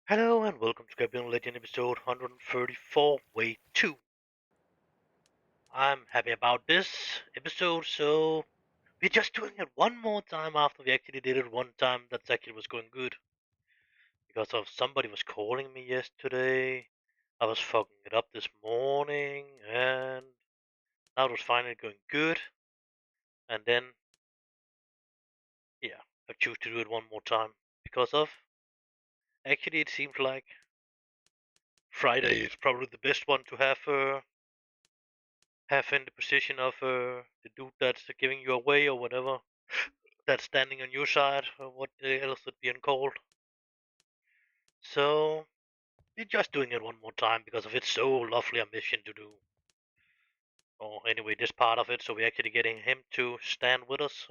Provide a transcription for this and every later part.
Hello and welcome to Gabriel Legend episode 134, Way 2. I'm happy about this episode, so we're just doing it one more time after we actually did it one time that actually was going good. Because of somebody was calling me yesterday, I was fucking it up this morning, and now it was finally going good. And then, yeah, I choose to do it one more time because of actually it seems like Friday is probably the best one to have in the position of the dude that's giving you away or whatever, that's standing on your side, or what else it being called. So we're just doing it one more time because of it's so lovely a mission to do. Or anyway, this part of it, so we're actually getting him to stand with us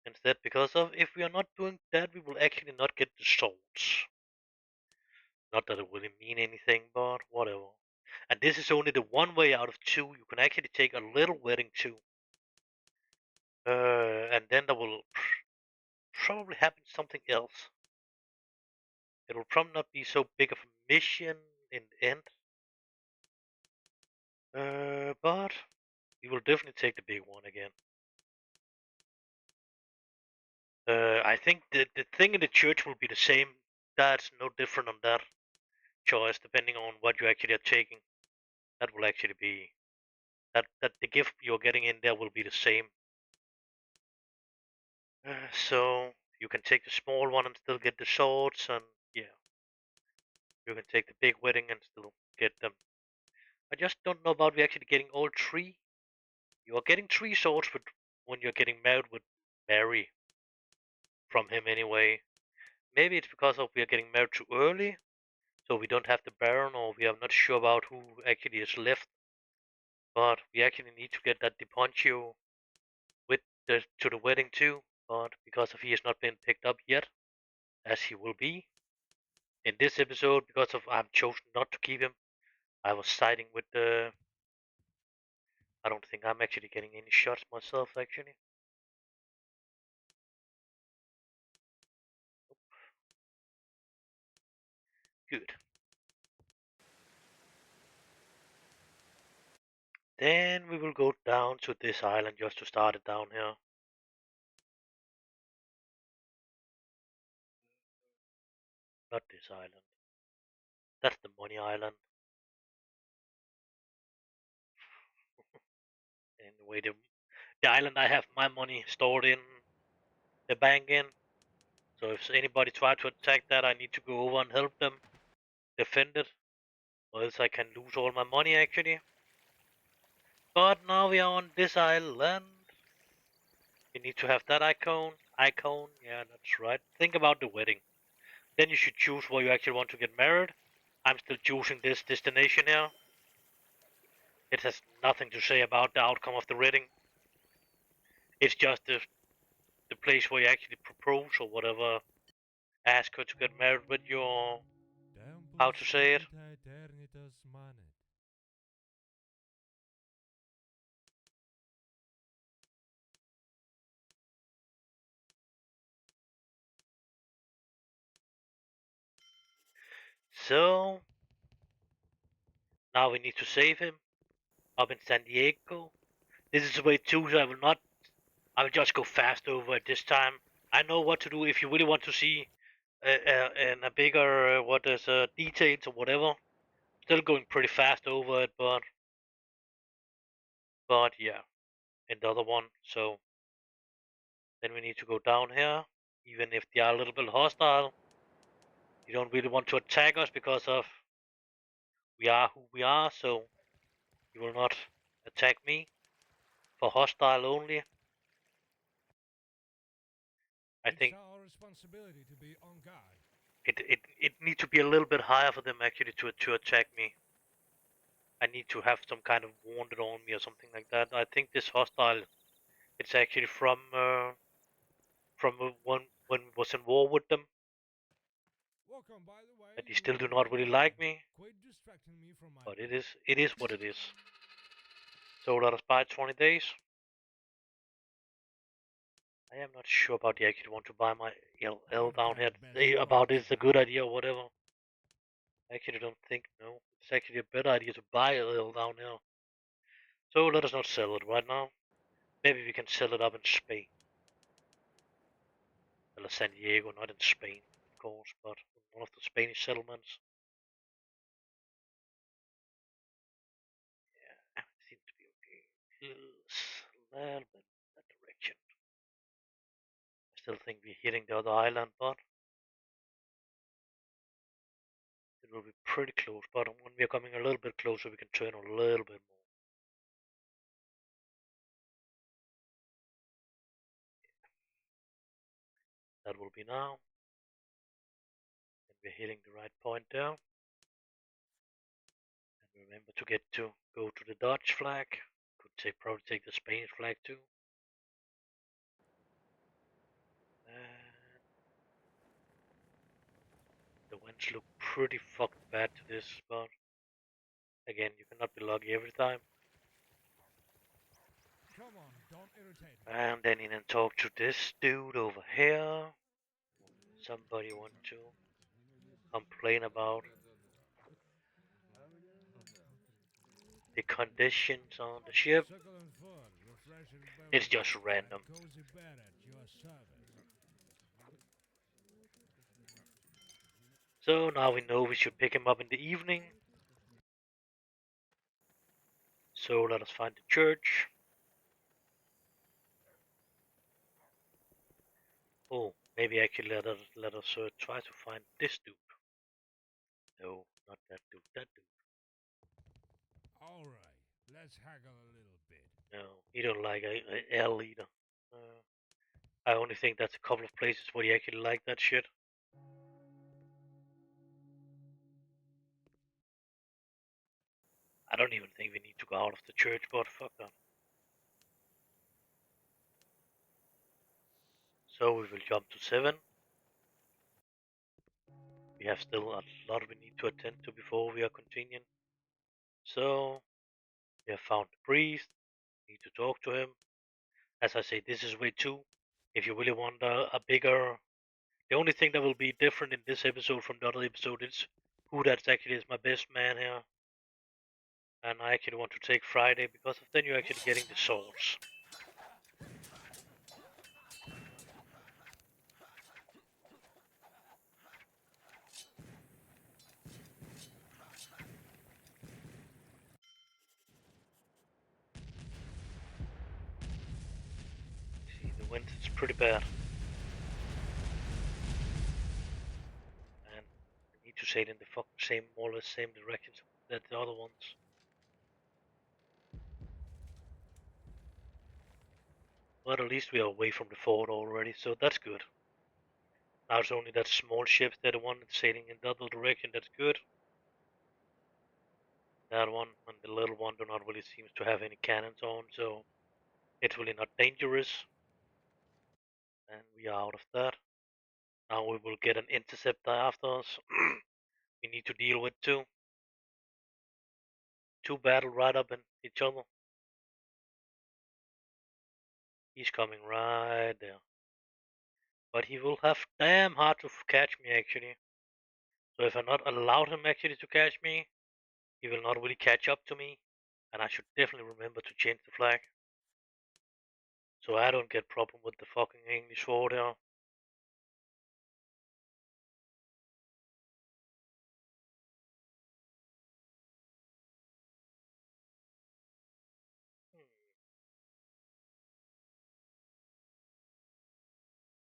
instead. Because of if we are not doing that, we will actually not get the swords. Not that it really mean anything, but whatever. And this is only the one way out of two. You can actually take a little wedding too. And then there will probably happen something else. It will probably not be so big of a mission in the end, but we will definitely take the big one again. I think the thing in the church will be the same. That's no different on that choice, depending on what you actually are taking. That will actually be that the gift you're getting in there will be the same. So you can take the small one and still get the swords, and yeah, you can take the big wedding and still get them. I just don't know about we actually getting all three. You are getting three swords with when you're getting married with Mary from him anyway. Maybe it's because of we are getting married too early, so we don't have the Baron, or we are not sure about who actually is left. But we actually need to get that Deponcio with to the wedding too. But because of he has not been picked up yet, as he will be in this episode, because of I've chosen not to keep him. I was siding with the. I don't think I'm actually getting any shots myself. Actually, good. Then we will go down to this island just to start it down here. Not this island. That's the money island. Anyway, the island I have my money stored in the bank in. So if anybody try to attack that, I need to go over and help them defend it, or else I can lose all my money actually. But now we are on this island. You need to have that icon. Icon, yeah, that's right. Think about the wedding. Then you should choose where you actually want to get married. I'm still choosing this destination here. It has nothing to say about the outcome of the wedding. It's just the place where you actually propose or whatever. Ask her to get married with your, how to say it. So now we need to save him up in San Diego. This is the way too, so I will just go fast over it this time. I know what to do if you really want to see in a bigger what is details or whatever. Still going pretty fast over it, but yeah, in the other one. So then we need to go down here, even if they are a little bit hostile. You don't really want to attack us because of we are who we are, so you will not attack me for hostile only. I think it needs to be a little bit higher for them actually to attack me. I need to have some kind of wounded on me or something like that. I think this hostile, it's actually from when was in war with them, and they still do not really like me. But it is what it is. So let us buy 20 days. I am not sure about the actually want to buy my L down here. About it's a good idea or whatever. I actually don't think no. It's actually a better idea to buy a L down here. So let us not sell it right now. Maybe we can sell it up in Spain. Well, San Diego, not in Spain, of course, but one of the Spanish settlements. Yeah, it seems to be okay. Hills, a little bit that direction. I still think we're hitting the other island, but it will be pretty close. But when we're coming a little bit closer, we can turn a little bit more. That will be now. And we're hitting the right point there. And remember to go to the Dutch flag. Could probably take the Spanish flag too. And the winds look pretty fucking bad to this, but again, you cannot be lucky every time. Come on, don't irritate me. And then in and talk to this dude over here. Somebody want to complain about the conditions on the ship. Succulent food, refreshing It's beverage, just random. and cozy bed at your service. So now we know we should pick him up in the evening. So let us find the church. Oh, maybe actually let us try to find this dude. No, not that dude. That dude. All right, let's haggle a little bit. No, he don't like a L either. Uh, I only think that's a couple of places where he actually like that shit. I don't even think we need to go out of the church, but fuck that. So we will jump to 7. We have still a lot we need to attend to before we are continuing. So we have found the priest. Need to talk to him. As I say, this is way 2. If you really want a bigger, the only thing that will be different in this episode from the other episode is who that actually is my best man here. And I actually want to take Friday because of then you're actually getting the swords. See, the wind is pretty bad. And I need to sail in the fucking same, more or less same direction that the other ones. But at least we are away from the fort already, so that's good. Now it's only that small ship, that one that's sailing in the other direction, that's good. That one and the little one do not really seem to have any cannons on, so it's really not dangerous. And we are out of that. Now we will get an interceptor after us. We need to deal with two. Two battle right up in each other. He's coming right there. But he will have damn hard to catch me actually. So if I not allowed him actually to catch me, he will not really catch up to me. And I should definitely remember to change the flag. So I don't get problem with the fucking English sword here.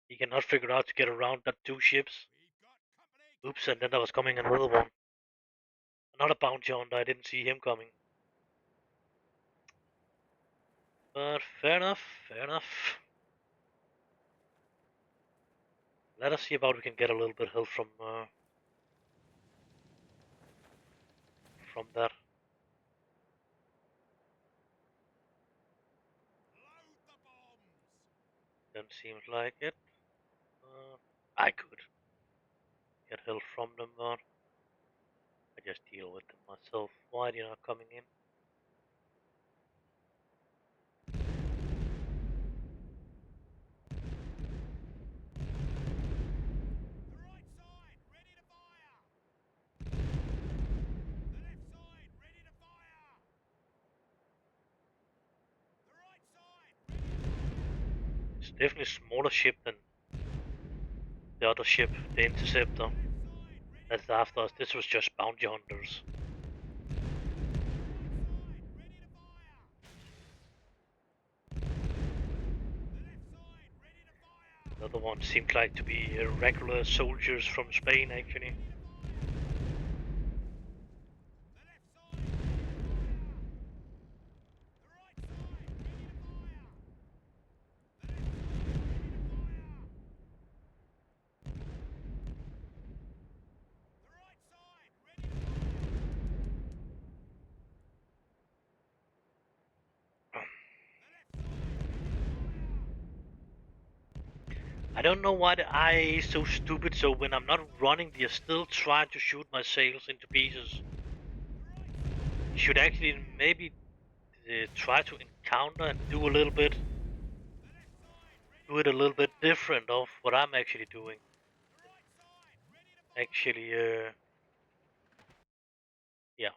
He cannot figure out to get around that 2 ships. Oops, and then there was coming another one. Another bounty hunter, I didn't see him coming. But fair enough, fair enough. Let us see about we can get a little bit of help from that. Don't seem like it. I could get help from them, but I just deal with them myself. Why are you not coming in? definitely a smaller ship than the other ship, the Interceptor. That's after us. This was just bounty hunters. The other one seemed like to be regular soldiers from Spain, actually. I don't know why the IA is so stupid, so when I'm not running, they're still trying to shoot my sails into pieces. You should actually maybe try to encounter and do it a little bit different of what I'm actually doing. Actually, yeah.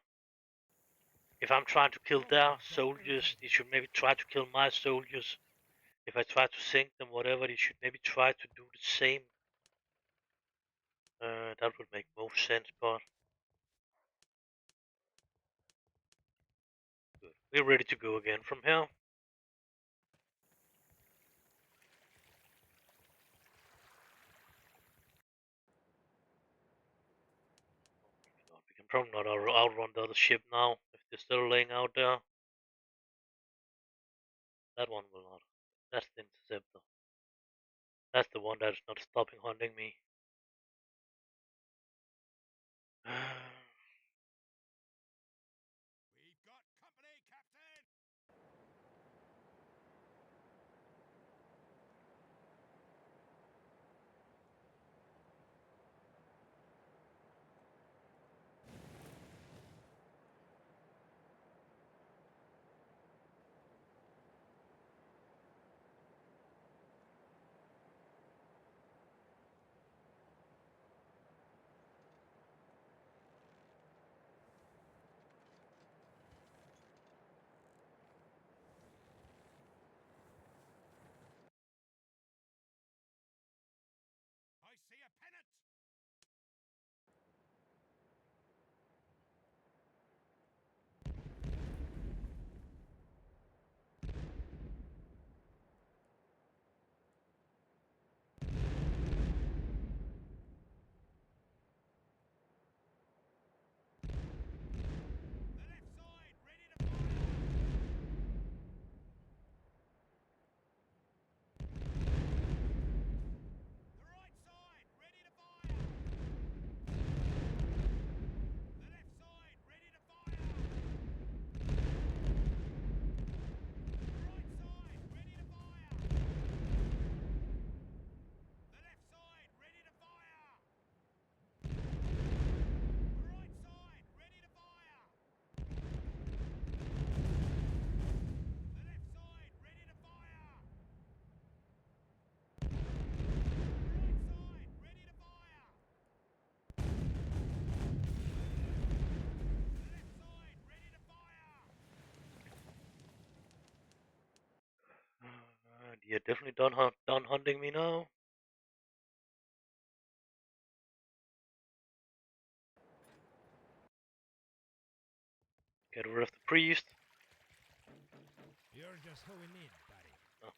If I'm trying to kill their soldiers, they should maybe try to kill my soldiers. If I try to sink them, whatever, they should maybe try to do the same. That would make most sense, but good. We're ready to go again from here. We can probably not outrun the other ship now, if they're still laying out there. That one will not. That's the Interceptor. That's the one that's not stopping hunting me. We've got company, Captain! I see a pennant! The left side, ready to fire! The right side, ready to fire! The left side, ready to fire! The right side, ready to fire! The left side, ready to fire! The right side, ready to fire! The left side, ready to fire! The right side, ready to fire! The left side, ready to fire! You're definitely done hunting me now. Get rid of the priest. You're just who we need, buddy. Oh.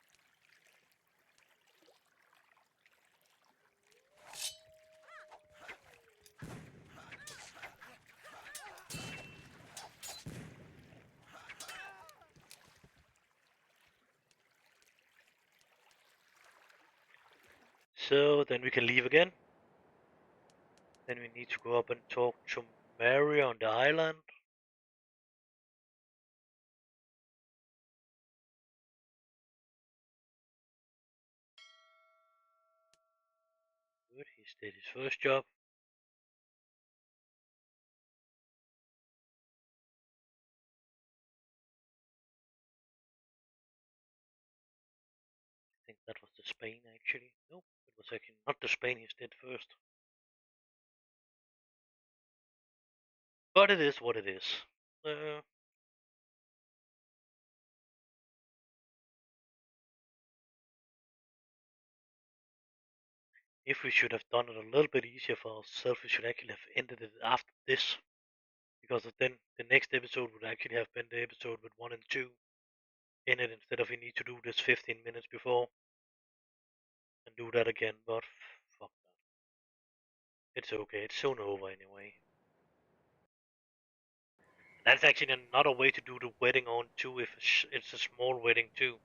So then we can leave again. Then we need to go up and talk to Mary on the island. Good, he did his first job. I think that was the Spain actually. No, it was actually not the Spain he did first. But it is what it is. Uh, if we should have done it a little bit easier for ourselves, we should actually have ended it after this. Because then the next episode would actually have been the episode with 1 and 2 in it instead of we need to do this 15 minutes before and do that again. But fuck that. It's okay. It's soon over anyway. That's actually another way to do the wedding on too, if it's a small wedding too.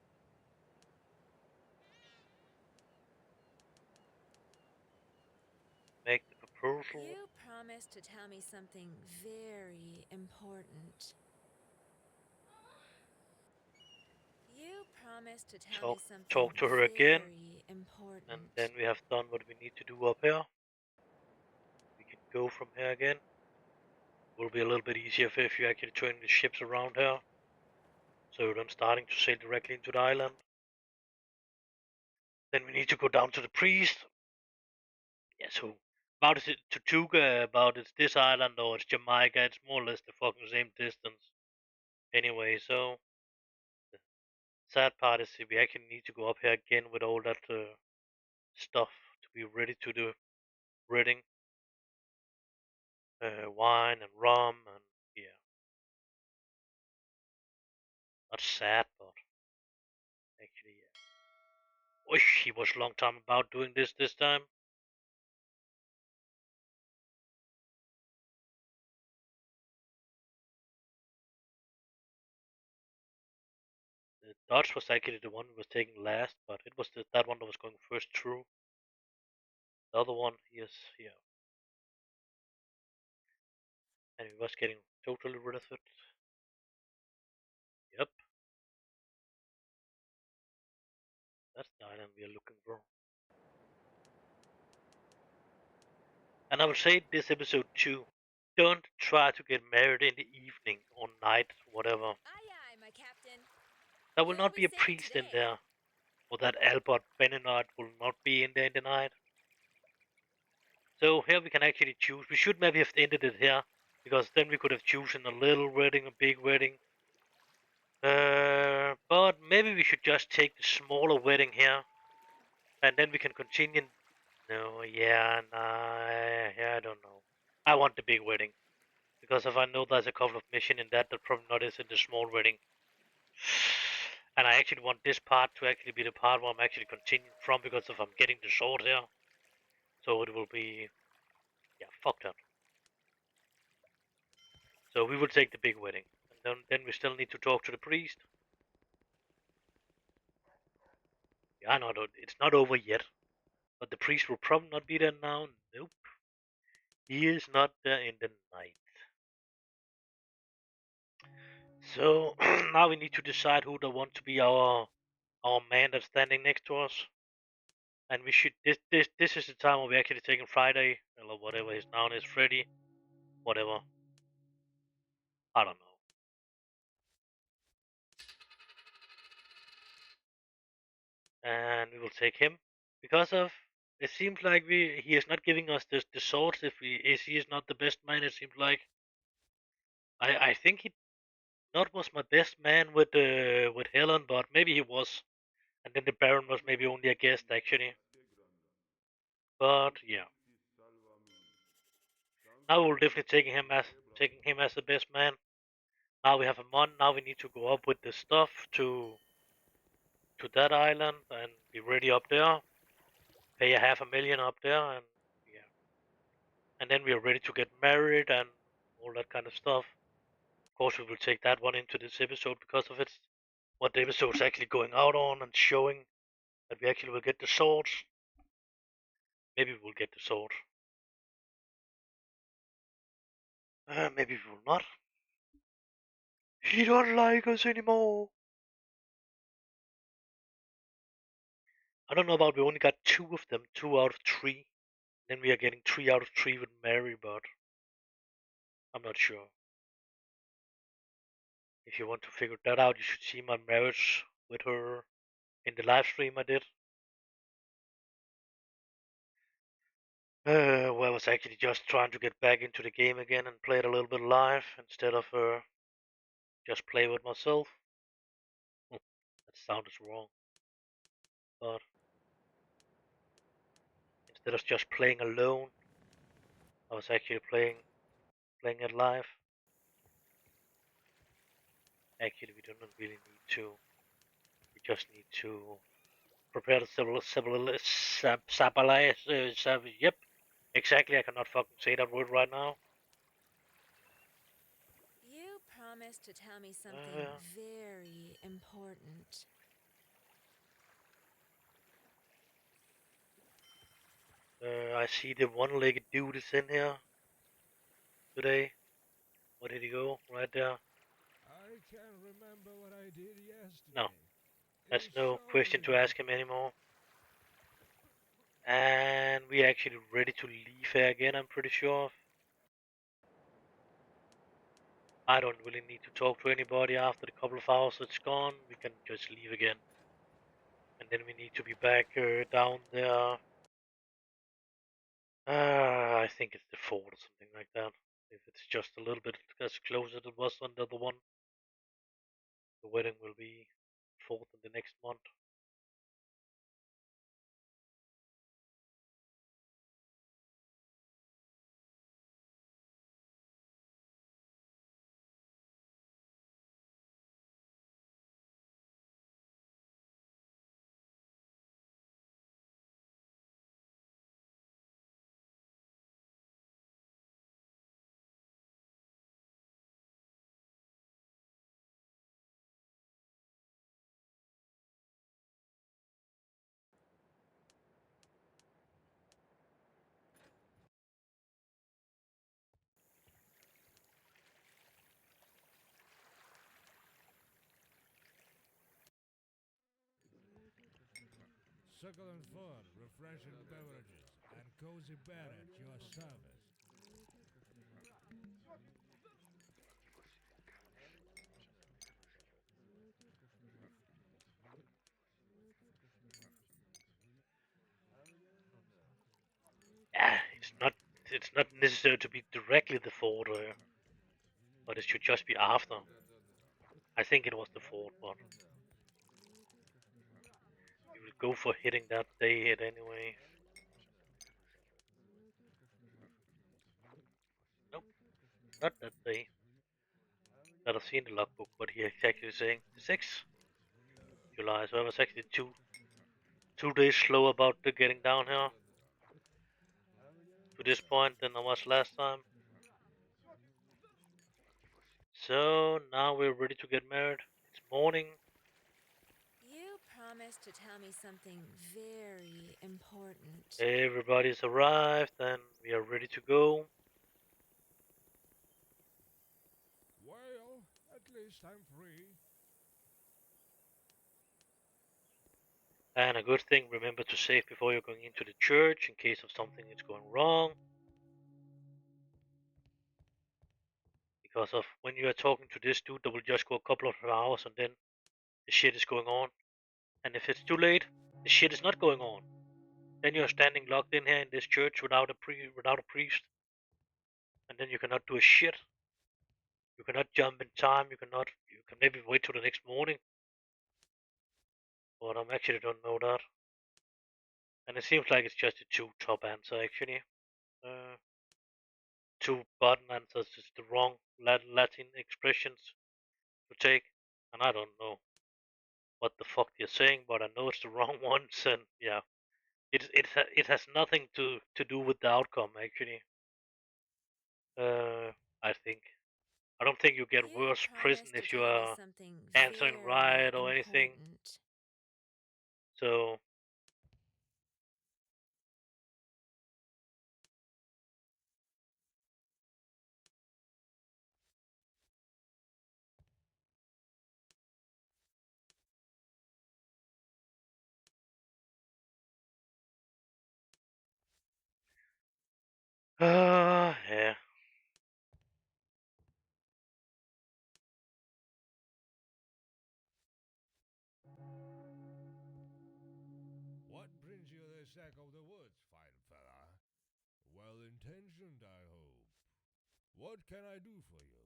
Make the proposal. You promised to tell me something very important. You promised to tell me something Talk to her again, very and important. then we have done what we need to do up here. We can go from here again. Will be a little bit easier if you actually turn the ships around here. So I'm starting to sail directly into the island. Then we need to go down to the priest. Yeah, so about is it Tortuga, about it's this island or it's Jamaica, it's more or less the fucking same distance. Anyway, so the sad part is we actually need to go up here again with all that stuff to be ready to do wedding, wine and rum and yeah, that's sad, but actually yeah. Wish he was a long time about doing this time. The Dodge was actually the one who was taking last, but it was that one that was going first through. The other one, yes, yeah, and he was getting totally rid of it. Yep, that's the island we are looking for. And I will say this episode too. Don't try to get married in the evening or night, whatever. Aye, aye, my captain. There will Where are not we be a sailing priest in today? there, or that Albert Benenard will not be in there in the night. So here we can actually choose. We should maybe have ended it here, because then we could have chosen a little wedding, a big wedding. But maybe we should just take the smaller wedding here, and then we can continue. No, yeah, nah, yeah, I don't know. I want the big wedding, because if I know there's a couple of missions in that probably not is in the small wedding. And I actually want this part to actually be the part where I'm actually continuing from, because if I'm getting the sword here, so it will be, yeah, fuck that. So we will take the big wedding, and then we still need to talk to the priest. Yeah, no, it's not over yet, but the priest will probably not be there now. Nope, he is not there in the night. So now we need to decide who the want to be our man that's standing next to us. And we should this is the time where we're actually taking Friday or whatever his noun is, Freddy, whatever. I don't know. And we will take him because of it seems like he is not giving us the swords if he is not the best man. It seems like I think he not was my best man with Helen, but maybe he was, and then the Baron was maybe only a guest actually. But yeah, now we'll definitely taking him as the best man. Now we have a month. Now we need to go up with the stuff to that island and be ready up there. Pay a 500,000 up there, and yeah, and then we are ready to get married and all that kind of stuff. Of course, we will take that one into this episode because of it. What the episode's actually going out on and showing that we actually will get the swords. Maybe we'll get the sword. Maybe we will not. He don't like us anymore. I don't know about we only got two of them, 2 out of 3. Then we are getting 3 out of 3 with Mary, but I'm not sure. If you want to figure that out, you should see my marriage with her in the live stream I did. Where I was actually just trying to get back into the game again and play it a little bit live instead of just play with myself. That sound is wrong, but instead of just playing alone. I was actually playing it live. Actually, we don't really need to. We just need to prepare the yep, exactly. I cannot fucking say that word right now. You promised to tell me something Uh, very important. I see the one-legged dude is in here today. Where did he go? Right there. I can't remember what I did No, yesterday. that's It's no so question to little. ask him anymore. And we actually ready to leave here again, I'm pretty sure. I don't really need to talk to anybody after the couple of hours it's gone. We can just leave again. And then we need to be back down there. I think it's the fort or something like that. If it's just a little bit as close as it was on the other one, the wedding will be fourth in the next month. Succulent food, refreshing beverages, and cozy bed at your service. Yeah, it's not necessary to be directly the fort, but it should just be after. I think it was the fort, but we will go for hitting that day hit anyway. Nope, not that day. That I see in the logbook, but he is actually saying the 6th July, so I was actually two days slow about the getting down here to this point than I was last time. So now we're ready to get married. It's morning. You promised to tell me something very important. Everybody's arrived and we are ready to go. Well, at least I'm free. And a good thing, remember to save before you're going into the church in case of something is going wrong. Because of when you are talking to this dude, that will just go a couple of hours and then the shit is going on. And if it's too late, the shit is not going on. Then you're standing locked in here in this church without a priest, and then you cannot do a shit. You cannot jump in time. You can maybe wait till the next morning, but I actually don't know that. And it seems like it's just a two top answer actually. Uh, Two bottom answers is the wrong Latin expressions to take, and I don't know what the fuck they're saying, but I know it's the wrong ones, and yeah, it has nothing to do with the outcome actually. I think I don't think you get You worse prison promised to if you tell me are something answering very right or anything. important. So yeah. What brings you this neck of the woods, fine fella? Well intentioned, I hope. What can I do for you?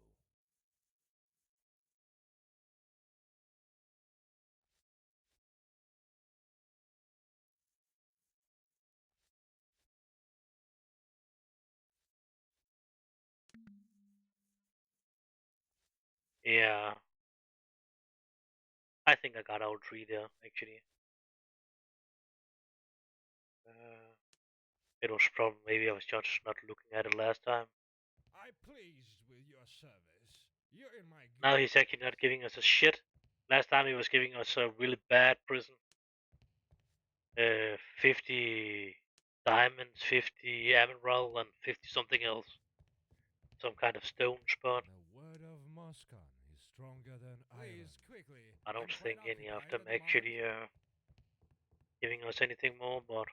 Yeah, I think I got all three there actually. Uh, it was probably maybe I was just not looking at it last time. I pleased with your service. You're in my Now good. he's actually not giving us a shit. Last time he was giving us a really bad prison. 50 diamonds, 50 emerald, and 50 something else. Some kind of stone spot. The word of Moscow is stronger than iron. Please, quickly. I don't I'm quite think any of occupied them at the moment. actually giving us anything more, but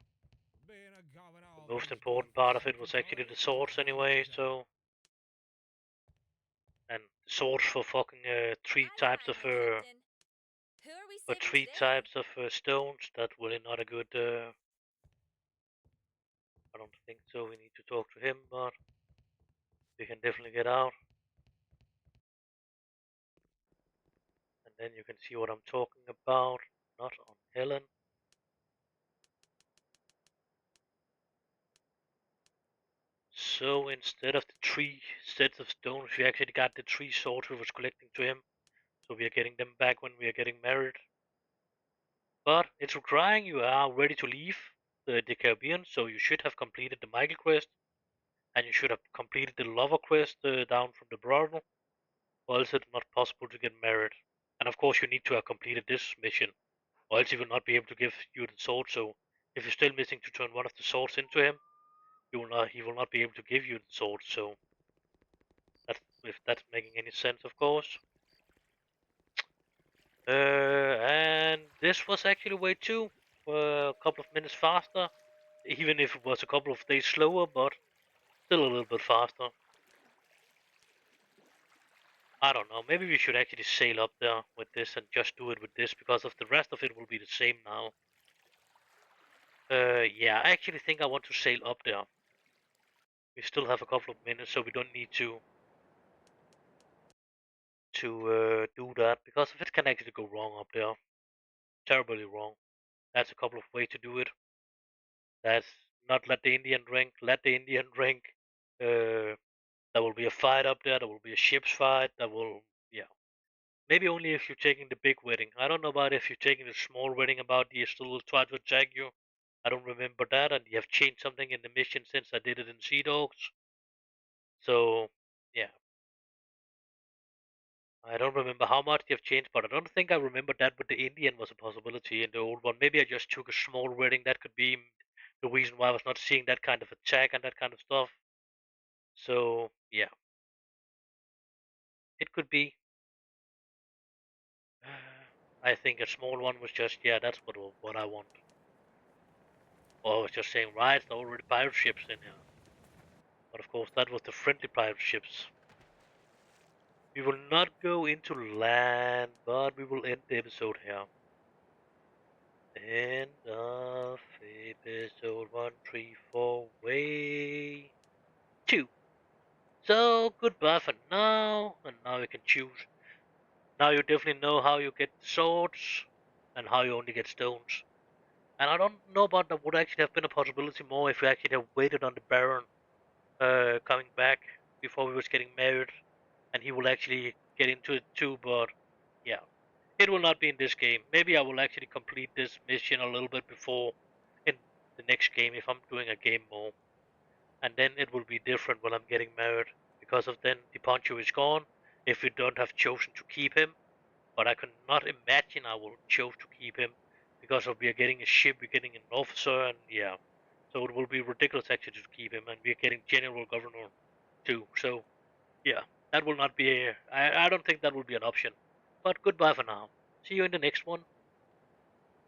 Being a governor the of most this important part of it godforsaken was actually colony the is a swords hell of a anyway, job. so. And the swords for fucking three Aye, types aye, of my captain. Who are we saving today? stones. That really not a good. I don't think so. We need to talk to him, but we can definitely get out, and then you can see what I'm talking about. Not on Helen. So instead of the three sets of stones, we actually got the three swords we was collecting to him. So we are getting them back when we are getting married. But it's requiring you are ready to leave the Caribbean, so you should have completed the Michael quest, and you should have completed the lover quest down from the brothel, or else it's not possible to get married. And of course, you need to have completed this mission, or else he will not be able to give you the sword. So if you're still missing to turn one of the swords into him, he will not be able to give you the sword. So that's if that's making any sense, of course. And this was actually way too a couple of minutes faster, even if it was a couple of days slower, but still a little bit faster. I don't know. Maybe we should actually sail up there with this and just do it with this because of the rest of it will be the same now. Yeah, I actually think I want to sail up there. We still have a couple of minutes, so we don't need to do that because if it can actually go wrong up there, terribly wrong. That's a couple of ways to do it. That's not let the Indian drink. Let the Indian drink. Uh, there will be a fight up there. There will be a ship's fight. There will, yeah. Maybe only if you're taking the big wedding. I don't know about if you're taking the small wedding about they still will try to attack you. I don't remember that, and you have changed something in the mission since I did it in Sea Dogs. So, yeah. I don't remember how much they have changed, but I don't think I remember that with the Indian was a possibility in the old one. Maybe I just took a small wedding. That could be the reason why I was not seeing that kind of attack and that kind of stuff. So, yeah. It could be. I think a small one was just, yeah, that's what I want. Or I was just saying, right, there are already pirate ships in here. But of course, that was the friendly pirate ships. We will not go into land, but we will end the episode here. End of episode 134, way 2. So, goodbye for now, and now you can choose. Now you definitely know how you get swords, and how you only get stones. And I don't know about that would actually have been a possibility more if we actually have waited on the Baron coming back before we was getting married, and he will actually get into it too. But yeah, it will not be in this game. Maybe I will actually complete this mission a little bit before in the next game if I'm doing a game more, and then it will be different when I'm getting married because of then the Poncho is gone. If we don't have chosen to keep him, but I cannot imagine I will choose to keep him because of we are getting a ship, we're getting an officer, and yeah, so it will be ridiculous actually to keep him, and we're getting general governor too. So yeah, that will not be. I don't think that will be an option. But goodbye for now. See you in the next one.